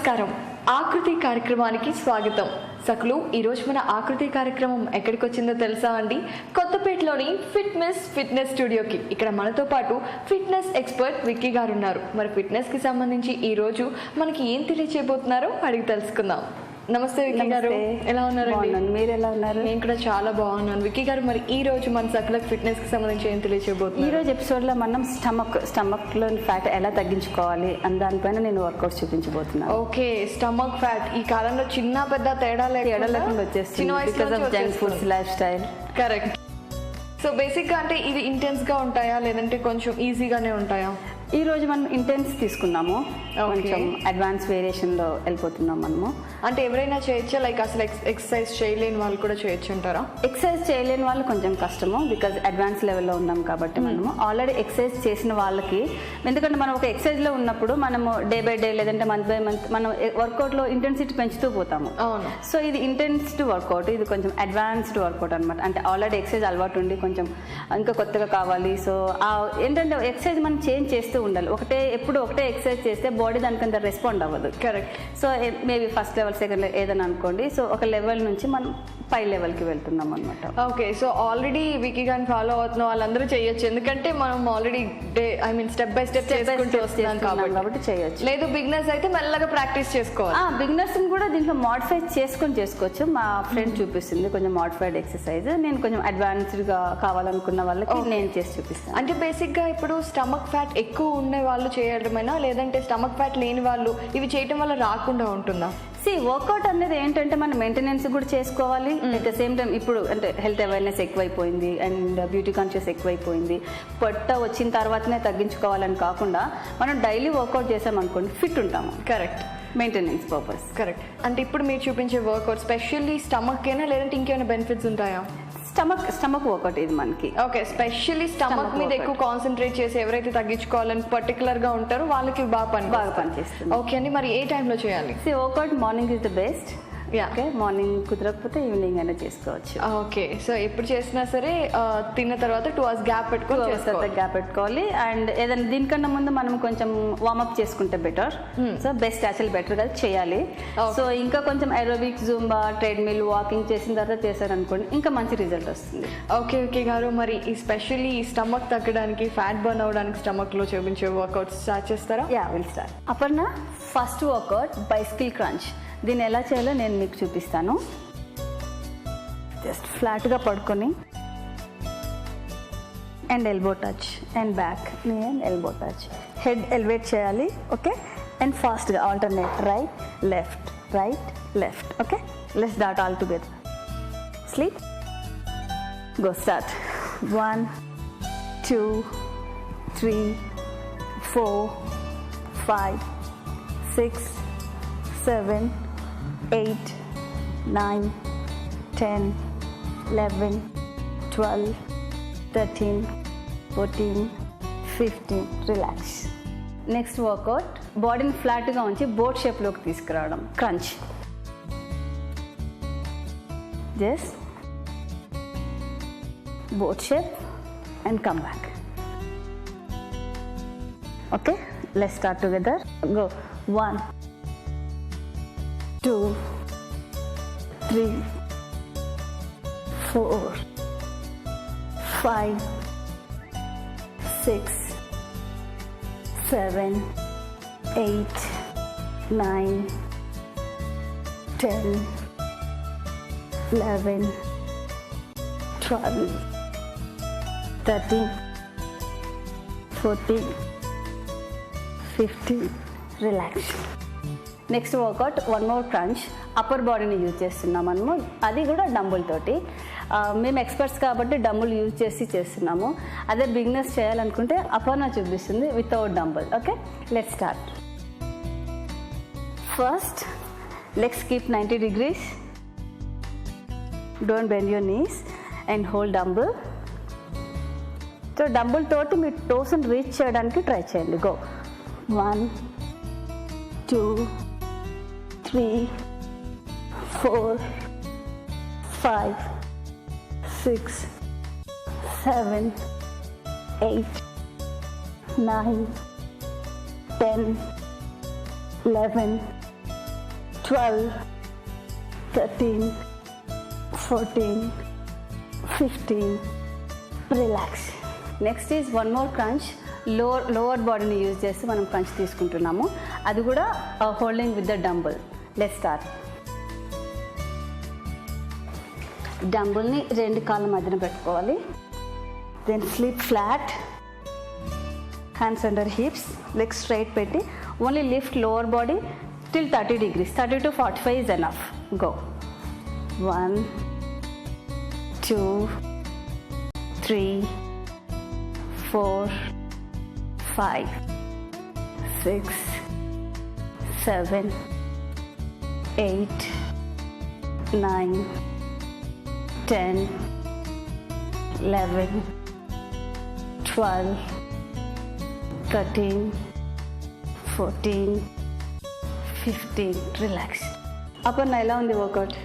నమస్కారం. ఆకృతి కార్యక్రమానికి స్వాగతం. సకులు, ఈరోజు మన ఆకృతి కార్యక్రమం ఎక్కడికి వచ్చిందో తెలుసా అండి? కొత్తపేటలోని ఫిట్నెస్ స్టూడియోకి. ఇక్కడ మనతో పాటు ఫిట్నెస్ ఎక్స్పర్ట్ విక్కీ గారు ఉన్నారు. మరి ఫిట్నెస్కి సంబంధించి ఈరోజు మనకి ఏం తెలియచేయబోతున్నారో అడిగి తెలుసుకుందాం. నమస్తే విక్కీ గారు, ఎలా ఉన్నారండి? మీరు ఎలా ఉన్నారు? నేను కూడా చాలా బాగున్నాను. విక్కీ గారు, మరి ఈ రోజు మన సకులకు ఫిట్నెస్ కి సంబంధించి ఏం తెలియచేయబోతున్నాం? ఈ రోజు ఎపిసోడ్ లో మనం స్టమక్ లోని ఫ్యాట్ ఎలా తగ్గించుకోవాలి అని దానిపైన నేను వర్కౌట్ చూపించబోతున్నాను. ఓకే, స్టమక్ ఫ్యాట్ ఈ కాలంలో చిన్న పెద్ద తేడా లేకుండా వచ్చేస్తుంది because of junk foods, life style. Correct. So basic గా అంటే ఇది ఇంటెన్స్ గా ఉంటాయా లేదంటే కొంచెం ఈజీగానే ఉంటాయా? ఈ రోజు మనం ఇంటెన్స్ తీసుకున్నాము, కొంచెం అడ్వాన్స్ వేరియేషన్ లో వెళ్ళిపోతున్నాం మనము. అంటే ఎవరైనా చేయొచ్చా? లైక్ అసలు ఎక్సర్సైజ్ చేయలేని వాళ్ళు కూడా చేయొచ్చు అంటారా? ఎక్సర్సైజ్ చేయలేని వాళ్ళు కొంచెం కష్టము, బికాజ్ అడ్వాన్స్ లెవెల్లో ఉన్నాం కాబట్టి మనము ఆల్రెడీ ఎక్సర్సైజ్ చేసిన వాళ్ళకి, ఎందుకంటే మనం ఒక ఎక్సర్సైజ్ లో ఉన్నప్పుడు మనము డే బై డే లేదంటే మంత్ బై మంత్ మనం వర్కౌట్ లో ఇంటెన్సిటీ పెంచుతూ పోతాము. అవును. సో ఇది ఇంటెన్సిటీ వర్కౌట్, ఇది కొంచెం అడ్వాన్స్డ్ వర్కౌట్ అనమాట. అంటే ఆల్రెడీ ఎక్సర్సైజ్ అలవాటు ఉండి కొంచెం ఇంకా కొత్తగా కావాలి. సో ఏంటంటే ఎక్సర్సైజ్ మనం చేంజ్ చేస్తూ ఉండాలి. ఎప్పుడు ఒకటే ఎక్సర్సైజ్ చేస్తే బాడీ దానికంత రెస్పాండ్ అవ్వదు. Correct. So maybe first level, second level ఏదని అనుకోండి. సో ఒక లెవెల్ నుంచి మనం పై లెవెల్కి వెళ్తున్నాం అనమాట. ఓకే, సో ఆల్రెడీ విక్కీ గారిని ఫాలో అవుతున్న వాళ్ళందరూ చేయొచ్చు, ఎందుకంటే మనం ఆల్రెడీ స్టెప్ బై స్టెప్ చేసుకుంటూ వస్తున్నాం కాబట్టి చేయొచ్చు. లేదు బిగినర్స్ అయితే మెల్లగా ప్రాక్టీస్ చేసుకోవాలి. బిగినర్స్ కూడా దీంట్లో మాడిఫై చేసుకొని చేసుకోవచ్చు. మా ఫ్రెండ్ చూపిస్తుంది కొంచెం మాడిఫైడ్ ఎక్సర్సైజ్. నేను కొంచెం అడ్వాన్స్డ్ గా కావాలనుకున్న వాళ్ళకి నేను చేసి చూపిస్తాను. అంటే బేసిక్ గా ఇప్పుడు స్టమక్ ఫ్యాట్ ఎక్కువ ఉండే వాళ్ళు చేయడమేనా, లేదంటే స్టమక్ ఫ్యాట్ లేని వాళ్ళు ఇవి చేయడం వల్ల రాకుండా ఉంటుందా? వర్కౌట్ అనేది ఏంటంటే మనం మెయింటెనెన్స్ కూడా చేసుకోవాలి. అట్ ద సేమ్ టైం ఇప్పుడు అంటే హెల్త్ అవేర్నెస్ ఎక్కువైపోయింది అండ్ బ్యూటీ కాన్షియస్ ఎక్కువైపోయింది. పొట్ట వచ్చిన తర్వాతనే తగ్గించుకోవాలని కాకుండా మనం డైలీ వర్కౌట్ చేసామనుకోండి ఫిట్ ఉంటాము. కరెక్ట్. Maintenance purpose. కరెక్ట్. అంటే ఇప్పుడు మీరు చూపించే వర్కౌట్ స్పెషల్లీ స్టమక్ ఏనా లేదంటే ఇంకేమైనా బెనిఫిట్స్ ఉంటాయా? స్టమక్ వర్కౌట్ ఇది మనకి. ఓకే, స్పెషల్లీ స్టమక్ మీద ఎక్కువ కాన్సన్ట్రేట్ చేసి ఎవరైతే తగ్గించుకోవాలని పర్టికులర్ గా ఉంటారో వాళ్ళకి బాగా పనిచేస్తుంది. ఓకే అండి, మరి ఏ టైంలో చేయాలి? Workout morning is the best. Okay, morning కుదరకపోతే ఈవినింగ్ అయినా చేసుకోవచ్చు. ఓకే, సో ఎప్పుడు చేసినా సరే తిన్న తర్వాత 2 hours గ్యాప్ పెట్టుకోవాలి. అండ్ ఏదైనా దీనికన్నా ముందు మనం కొంచెం వార్మప్ చేసుకుంటే better. So best actual better గా చేయాలి. సో ఇంకా కొంచెం ఏరోబిక్స్, జూంబా, ట్రెడ్మిల్, వాకింగ్ చేసిన తర్వాత చేశారనుకోండి ఇంకా మంచి రిజల్ట్ వస్తుంది. ఓకే గారు, మరి ఈ స్పెషల్లీ ఈ స్టమక్ తగ్గడానికి, ఫ్యాట్ బర్న్ అవడానికి స్టమక్ లో చూపించే వర్కౌట్ స్టార్ట్ చేస్తారా? Will start. Aparna, first workout bicycle crunch. దీన్ని ఎలా చేయాలో నేను మీకు చూపిస్తాను. జస్ట్ ఫ్లాట్గా పడుకొని and elbow touch and back knee and elbow touch, head elevate చేయాలి. ఓకే, అండ్ ఫాస్ట్గా alternate right left. Okay, let's start all together. Sleep, go start. 1 2 3 4 5 6 7 8 9 10 11 12 13 14 15. Relax. Next work out బాడీని ఫ్లాట్గా ఉంచి బోట్ షేప్లోకి తీసుకురావడం, crunch. Just boat shape and come back. Okay, let's start together. Go. 1 2 3 4 5 6 7 8 9 10 11 12 13 14 15. Relax. Next work out one more crunch. Upper బాడీని use చేస్తున్నాం మనము, అది కూడా dumbbell తోటి. మేము ఎక్స్పర్ట్స్ కాబట్టి డంబుల్ యూజ్ చేస్తున్నాము. అదే బిగినర్స్ చేయాలనుకుంటే అపర్ణ చూపిస్తుంది without dumbbell. Okay, let's start. First legs keep 90 degrees. Don't bend your knees and hold dumbbell. So dumbbell తోటి మీ టోస్ని రీచ్ చేయడానికి ట్రై చేయండి. Go. 1 2 3 4 5 6 7 8 9 10 11 12, 13, 14, 15. Relax. Next is one more crunch. Lower బాడీని యూజ్ చేసి మనం క్రంచ్ తీసుకుంటున్నాము. అది కూడా holding with the dumbbell. Let's start. డంబుల్ని 2 కాళ్ళ మధ్యన పెట్టుకోవాలి. Then sleep flat, hands under hips, legs straight పెట్టి only lift lower body till 30 degrees. 30 to 45 is enough. Go. 1, 2, 3, 4, 5, 6, 7, 8, 9, 10, 11, 12, 13, 14, 15. Relax. Aparna, ఎలా ఉంది వర్కౌట్?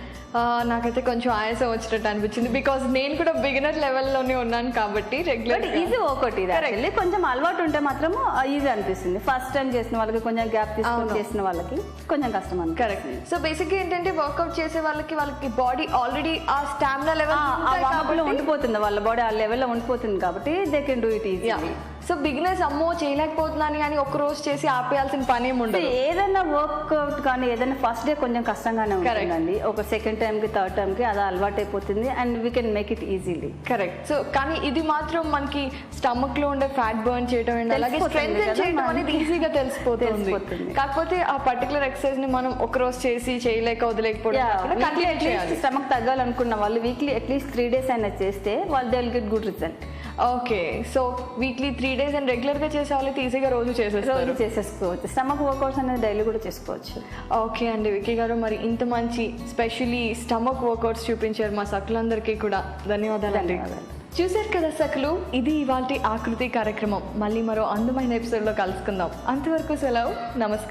నాకైతే కొంచెం ఆయాసం వచ్చినట్టు అనిపించింది, బికాజ్ నేను కూడా బిగినర్ లెవెల్లోనే ఉన్నాను కాబట్టి రెగ్యులర్. ఈజీ వర్కౌట్ ఇది. యాక్చువల్లీ కొంచెం అలవాటు ఉంటే మాత్రం ఈజీ అనిపిస్తుంది. ఫస్ట్ టైం చేసిన వాళ్ళకి, కొంచెం గ్యాప్ తీసుకొని చేసిన వాళ్ళకి కొంచెం కష్టం అనిపిస్తుంది. కరెక్ట్. సో బేసిక్గా ఏంటంటే వర్కౌట్ చేసే వాళ్ళకి బాడీ ఆల్రెడీ ఆ స్టామినా లెవెల్ ఉండిపోతుంది, వాళ్ళ బాడీ ఆ లెవెల్లో ఉండిపోతుంది కాబట్టి they can do it easy. So beginners అమ్మో చేయలేకపోతున్నాను కానీ ఒక రోజు చేసి ఆపేయాల్సిన పని ఏమి ఉండదు. ఏదైనా వర్కౌట్ కానీ ఏదైనా ఫస్ట్ డే కొంచెం కష్టంగానే ఉంటుందండి. ఒక సెకండ్ టైంకి థర్డ్ టైంకి అది అలవాటు అయిపోతుంది and we can make it easily. Correct. So కానీ ఇది మాత్రం మనకి స్టమక్ లో ఉండే ఫ్యాట్ బర్న్ చేయడం అండ్ అలాగే స్ట్రెంగ్ చేయడం అనేది ఈజీగా తెలిసిపోతుంది. కాకపోతే ఆ పర్టికులర్ ఎక్సర్సైజ్ ని మనం ఒక రోజు చేసి చేయలేక వదిలేకపోవడం. స్టమక్ తగ్గాలనుకున్న వాళ్ళు వీక్లీ అట్లీస్ట్ 3 days అయినా చేస్తే వాళ్ళు they will get good result. Okay. So weekly 3 days and regular గా చేసే వాళ్ళకి ఈజీగా రోజు చేసేసుకోవచ్చు. స్టమక్ వర్కౌట్స్ అనేది డైలీ కూడా చేసుకోవచ్చు. ఓకే అండి విక్కీ గారు, మరి ఇంత మంచి స్పెషల్లీ స్టమక్ వర్కౌట్స్ చూపించారు మా సకులందరికీ కూడా ధన్యవాదాలు. చూశారు కదా సకులు, ఇది ఇవాల్టి ఆకృతి కార్యక్రమం. మళ్ళీ మరో అందమైన ఎపిసోడ్లో కలుసుకుందాం. అంతవరకు సెలవు, నమస్కారం.